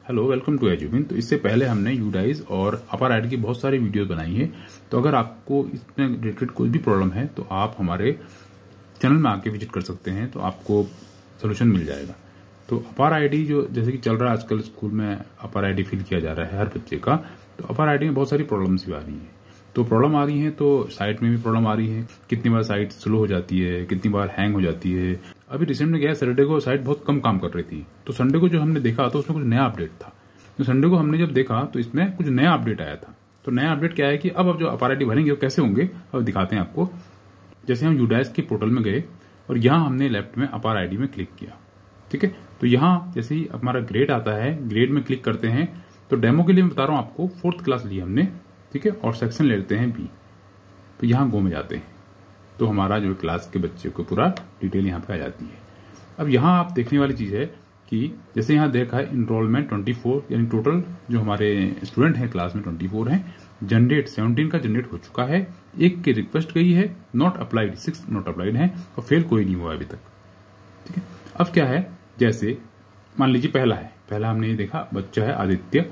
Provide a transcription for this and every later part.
Hello, welcome to एजुविन। तो इससे पहले हमने यूडाइज और अपर आईडी की बहुत सारी वीडियो बनाई है। तो अगर आपको इसमें रिलेटेड कोई भी प्रॉब्लम है तो आप हमारे चैनल में आके विजिट कर सकते हैं, तो आपको सोल्यूशन मिल जाएगा। तो अपर आईडी जो जैसे कि चल रहा है आजकल स्कूल में, अपर आईडी फिल किया जा रहा है हर बच्चे का। तो अपर आईडी में बहुत सारी प्रॉब्लम्स भी आ रही हैं। तो प्रॉब्लम आ रही है तो साइट में भी प्रॉब्लम आ रही है। कितनी बार साइट स्लो हो जाती है, कितनी बार हैंग हो जाती है। अभी रिसेंट में गया सैटरडे को साइट बहुत कम काम कर रही थी, तो संडे को जो हमने देखा तो उसमें कुछ नया अपडेट था। तो संडे को हमने जब देखा तो इसमें कुछ नया अपडेट आया था। तो नया अपडेट क्या है कि अब जो अपर आईडी भरेंगे वो कैसे होंगे, अब दिखाते हैं आपको। जैसे हम यूडाइस के पोर्टल में गए और यहाँ हमने लेफ्ट में अपर आईडी में क्लिक किया, ठीक है। तो यहाँ जैसे ही हमारा ग्रेड आता है, ग्रेड में क्लिक करते हैं। तो डेमो के लिए मैं बता रहा हूँ आपको, 4th क्लास ली हमने, ठीक है। और सेक्शन ले लेते हैं बी। तो यहाँ गो में जाते हैं तो हमारा जो क्लास के बच्चे को पूरा डिटेल यहाँ पे आ जाती है। अब यहाँ आप देखने वाली चीज है कि जैसे यहाँ देखा है इनरोलमेंट 24, यानी टोटल जो हमारे स्टूडेंट हैं क्लास में 24 हैं। जनरेट 17 का जनरेट हो चुका है, एक की रिक्वेस्ट गई है, नॉट अप्लाइड 6 नॉट अप्लाइड है, और फेल कोई नहीं हुआ अभी तक, ठीक है। अब क्या है, जैसे मान लीजिए पहला हमने ये देखा बच्चा है आदित्य,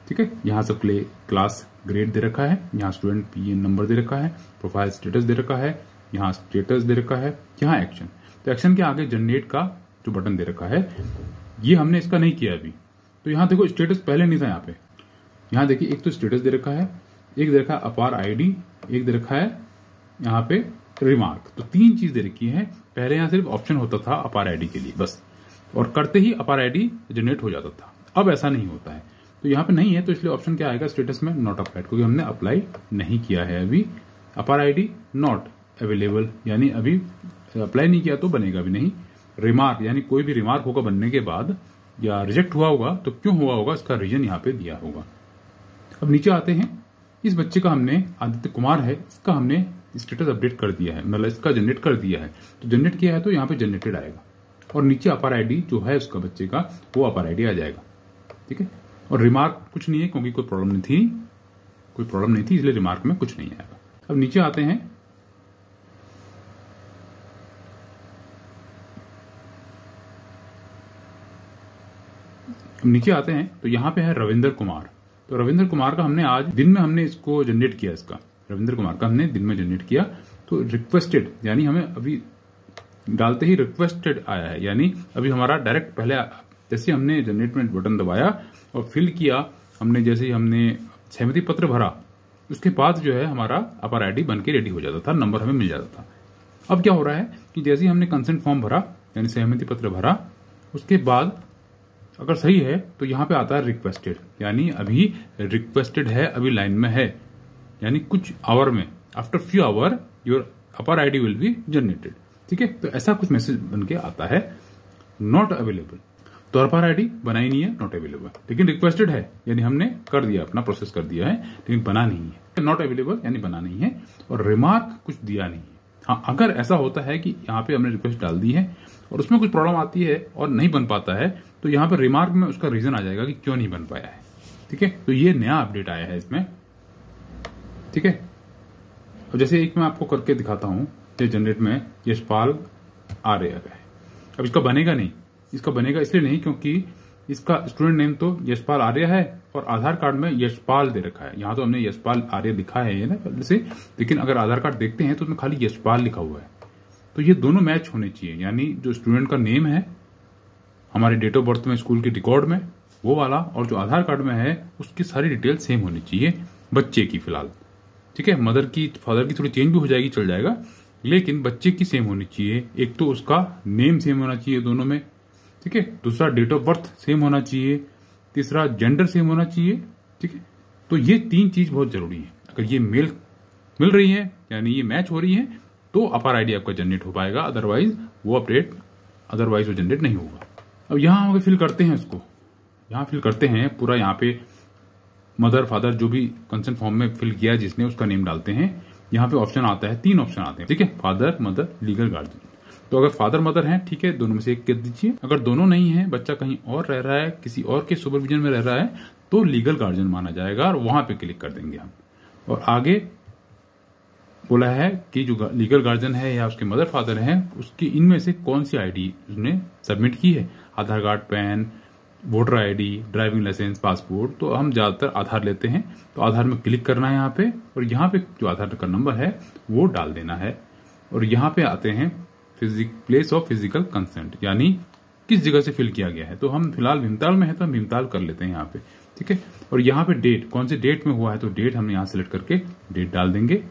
ठीक है। यहाँ सब क्लास ग्रेड दे रखा है, यहाँ स्टूडेंट पीएन नंबर दे रखा है, प्रोफाइल स्टेटस दे रखा है, यहाँ स्टेटस दे रखा है, यहाँ एक्शन। तो एक्शन के आगे जनरेट का जो बटन दे रखा है, ये हमने इसका नहीं किया अभी। तो यहाँ देखो स्टेटस पहले नहीं था यहाँ पे। यहाँ देखिए एक तो स्टेटस दे रखा है, एक दे रखा है अपर आईडी, एक दे रखा है यहाँ पे रिमार्क। तो 3 चीज दे रखी है। पहले यहाँ सिर्फ ऑप्शन होता था अपर आईडी के लिए बस, और करते ही अपर आईडी जनरेट हो जाता था। अब ऐसा नहीं होता है, तो यहाँ पे नहीं है, तो इसलिए ऑप्शन क्या आएगा स्टेटस में, नॉट अप्लाइड, क्योंकि हमने अप्लाई नहीं किया है अभी। अपर आईडी नॉट अवेलेबल, यानी अभी अप्लाई नहीं किया तो बनेगा भी नहीं। रिमार्क, यानी कोई भी रिमार्क होगा बनने के बाद या रिजेक्ट हुआ होगा तो क्यों हुआ होगा, इसका रीजन यहाँ पे दिया होगा। अब नीचे आते हैं, इस बच्चे का हमने, आदित्य कुमार है, इसका हमने स्टेटस अपडेट कर दिया है, मतलब इसका जनरेट कर दिया है। तो जनरेट किया है तो यहाँ पे जनरेटेड आएगा, और नीचे अपर आईडी जो है उसका बच्चे का, वो अपर आईडी आ जाएगा, ठीक है। और रिमार्क कुछ नहीं है क्योंकि कोई प्रॉब्लम नहीं थी, इसलिए रिमार्क में कुछ नहीं आएगा। अब नीचे आते हैं, तो यहाँ पे है रविंद्र कुमार। तो रविंद्र कुमार का हमने आज दिन में हमने इसको जनरेट किया, इसका रविंद्र कुमार का हमने दिन में जनरेट किया। तो रिक्वेस्टेड, यानी हमें अभी डालते ही रिक्वेस्टेड आया है, यानी अभी हमारा डायरेक्ट पहले जैसे हमने जनरेट में बटन दबाया और फिल किया, हमने जैसे ही हमने सहमति पत्र भरा, उसके बाद जो है हमारा अपर आईडी बन के रेडी हो जाता था, नंबर हमें मिल जाता था। अब क्या हो रहा है कि जैसे ही हमने कंसेंट फॉर्म भरा, यानी सहमति पत्र भरा, उसके बाद अगर सही है तो यहाँ पे आता है रिक्वेस्टेड, यानी अभी रिक्वेस्टेड है, अभी लाइन में है, यानी कुछ आवर में, after few hour your APAR ID will be generated, ठीक है। तो ऐसा कुछ मैसेज बन के आता है, नॉट अवेलेबल। तो अपर आईडी बना ही नहीं है, नॉट अवेलेबल, लेकिन रिक्वेस्टेड है, यानी हमने कर दिया, अपना प्रोसेस कर दिया है, लेकिन बना नहीं है। नॉट अवेलेबल यानी बना नहीं है, और रिमार्क कुछ दिया नहीं है। हाँ, अगर ऐसा होता है कि यहाँ पे हमने रिक्वेस्ट डाल दी है और उसमें कुछ प्रॉब्लम आती है और नहीं बन पाता है, तो यहाँ पे रिमार्क में उसका रीजन आ जाएगा कि क्यों नहीं बन पाया है, ठीक है। तो ये नया अपडेट आया है इसमें, ठीक है। अब जैसे एक मैं आपको करके दिखाता हूँ, जनरेट में यशपाल आर्य है। अब इसका बनेगा नहीं, इसका बनेगा इसलिए नहीं क्योंकि इसका स्टूडेंट नेम तो यशपाल आर्य है और आधार कार्ड में यशपाल दे रखा है। यहाँ तो हमने यशपाल आर्य दिखा है ना पहले से, लेकिन अगर आधार कार्ड देखते हैं तो उसमें खाली यशपाल लिखा हुआ है। तो ये दोनों मैच होने चाहिए, यानी जो स्टूडेंट का नेम है हमारे डेट ऑफ बर्थ में स्कूल के रिकॉर्ड में वो वाला, और जो आधार कार्ड में है उसकी सारी डिटेल सेम होनी चाहिए बच्चे की फिलहाल, ठीक है। मदर की फादर की थोड़ी चेंज भी हो जाएगी, चल जाएगा, लेकिन बच्चे की सेम होनी चाहिए। एक तो उसका नेम सेम होना चाहिए दोनों में, ठीक है। दूसरा डेट ऑफ बर्थ सेम होना चाहिए, तीसरा जेंडर सेम होना चाहिए, ठीक है। तो ये 3 चीज बहुत जरूरी है। अगर ये मेल मिल रही है, यानी ये मैच हो रही है, तो अपर आईडी आपका जनरेट हो पाएगा, अदरवाइज वो जनरेट नहीं होगा। अब यहाँ हम फिल करते हैं उसको, यहाँ फिल करते हैं पूरा, यहाँ पे मदर फादर जो भी कंसेंट फॉर्म में फिल किया जिसने, उसका नेम डालते हैं। यहाँ पे ऑप्शन आता है, 3 ऑप्शन आते हैं, ठीक है। Father, mother, legal guardian. तो अगर फादर मदर है, ठीक है, दोनों में से एक कर दीजिए। अगर दोनों नहीं है, बच्चा कहीं और रह रहा है, किसी और के सुपरविजन में रह रहा है, तो लीगल गार्जियन माना जाएगा और वहां पे क्लिक कर देंगे हम। और आगे बोला है कि जो लीगल गार्जियन है या उसके मदर फादर हैं, उसकी इनमें से कौन सी आईडी उसने सबमिट की है, Aadhaar card, PAN, voter ID, driving licence, passport, तो हम ज्यादातर आधार लेते हैं। तो आधार में क्लिक करना है यहाँ पे, और यहाँ पे जो आधार का नंबर है वो डाल देना है। और यहाँ पे आते हैं प्लेस ऑफ फिजिकल कंसेंट, यानी किस जगह से फिल किया गया है। तो हम फिलहाल भीमताल में है तो हम भीमताल कर लेते हैं यहाँ पे, ठीक है। और यहाँ पे डेट, कौन सी डेट में हुआ है, तो डेट हमने यहाँ सेलेक्ट करके डेट डाल देंगे।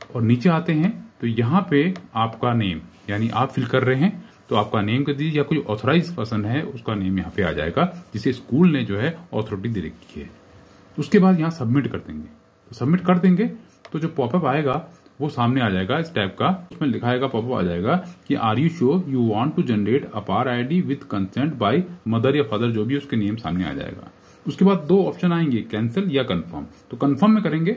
और नीचे आते हैं तो यहाँ पे आपका नेम, यानी आप फिल कर रहे हैं तो आपका नेम कर दीजिए, या कोई ऑथराइज पर्सन है उसका नेम यहाँ पे आ जाएगा, जिसे स्कूल ने जो है अथॉरिटी दे रखी है। उसके बाद यहाँ सबमिट कर देंगे। तो सबमिट कर देंगे तो जो पॉपअप आएगा वो सामने आ जाएगा इस टाइप का, उसमें लिखाएगा, पॉपअप आ जाएगा कि are you sure you want to generate APAAR ID with consent by mother या फादर, जो भी उसके नेम सामने आ जाएगा। उसके बाद दो ऑप्शन आएंगे, कैंसिल या कंफर्म। तो कंफर्म में करेंगे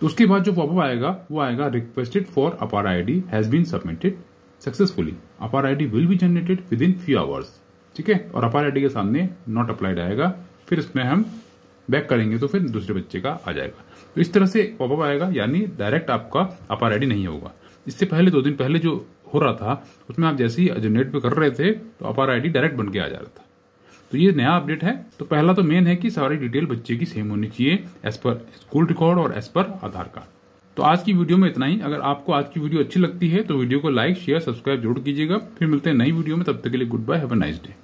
तो उसके बाद जो पॉपअप आएगा वो आएगा requested for APAAR ID has been submitted successfully, APAAR ID will be generated within few hours, ठीक है। और अपार आईडी के सामने नॉट अप्लाइड आएगा, फिर इसमें हम बैक करेंगे तो फिर दूसरे बच्चे का आ जाएगा। तो इस तरह से पॉपअप आएगा, यानी डायरेक्ट आपका अपार आईडी नहीं होगा। इससे पहले 2 दिन पहले जो हो रहा था उसमें आप जैसे ही जनरेट पे कर रहे थे तो अपार आईडी डायरेक्ट बन के आ जा रहा था। तो ये नया अपडेट है। तो पहला तो मेन है कि सारी डिटेल बच्चे की सेम होनी चाहिए एज पर स्कूल रिकॉर्ड और एज पर आधार कार्ड। तो आज की वीडियो में इतना ही। अगर आपको आज की वीडियो अच्छी लगती है तो वीडियो को लाइक, शेयर, सब्सक्राइब जरूर कीजिएगा। फिर मिलते हैं नई वीडियो में, तब तक के लिए goodbye, have a nice day.